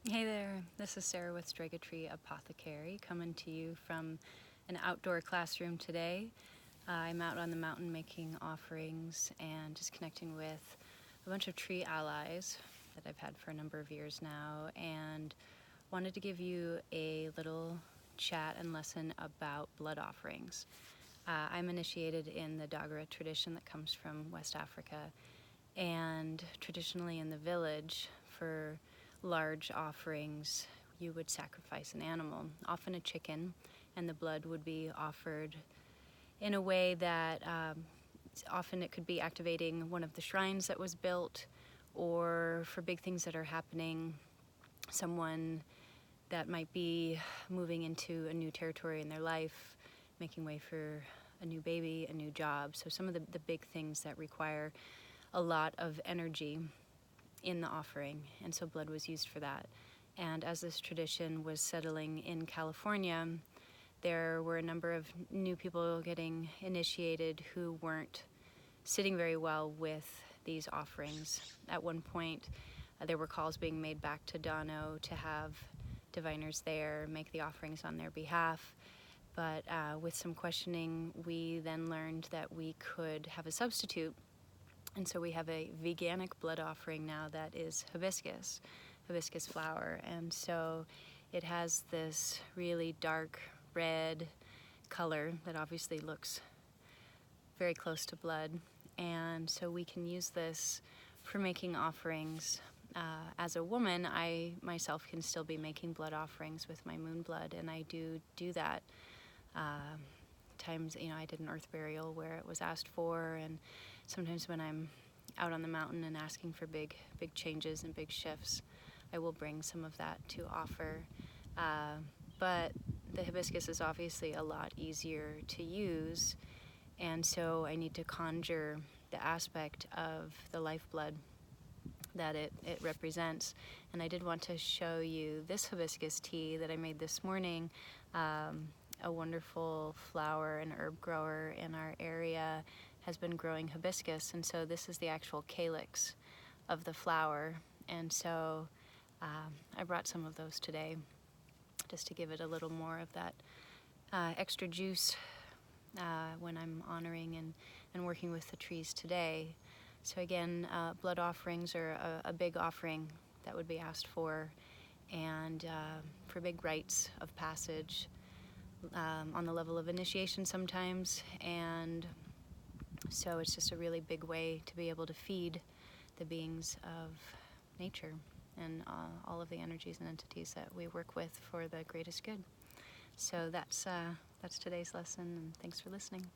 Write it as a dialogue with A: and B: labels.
A: Hey there, this is Sarah with Strega Tree Apothecary coming to you from an outdoor classroom today. I'm out on the mountain making offerings and just connecting with a bunch of tree allies that I've had for a number of years now, and wanted to give you a little chat and lesson about blood offerings. I'm initiated in the Dagara tradition that comes from West Africa, and traditionally in the village, for large offerings, you would sacrifice an animal, often a chicken, and the blood would be offered in a way that often it could be activating one of the shrines that was built, or for big things that are happening, someone that might be moving into a new territory in their life, making way for a new baby, a new job. So some of the big things that require a lot of energy in the offering, and so blood was used for that. And as this tradition was settling in California, there were a number of new people getting initiated who weren't sitting very well with these offerings. At one point, there were calls being made back to Dano to have diviners there make the offerings on their behalf. But with some questioning, we then learned that we could have a substitute. And so we have a veganic blood offering now that is hibiscus flower. And so it has this really dark red color that obviously looks very close to blood. And so we can use this for making offerings. As a woman, I myself can still be making blood offerings with my moon blood, and I do that. Times, I did an earth burial where it was asked for, and sometimes when I'm out on the mountain and asking for big changes and big shifts, I will bring some of that to offer. But the hibiscus is obviously a lot easier to use, and so I need to conjure the aspect of the lifeblood that it represents. And I did want to show you this hibiscus tea that I made this morning. A wonderful flower and herb grower in our area has been growing hibiscus, and so this is the actual calyx of the flower. And so I brought some of those today just to give it a little more of that extra juice when I'm honoring and working with the trees today. So again, blood offerings are a big offering that would be asked for, and for big rites of passage on the level of initiation sometimes. And so it's just a really big way to be able to feed the beings of nature and all of the energies and entities that we work with for the greatest good. So that's today's lesson, and thanks for listening.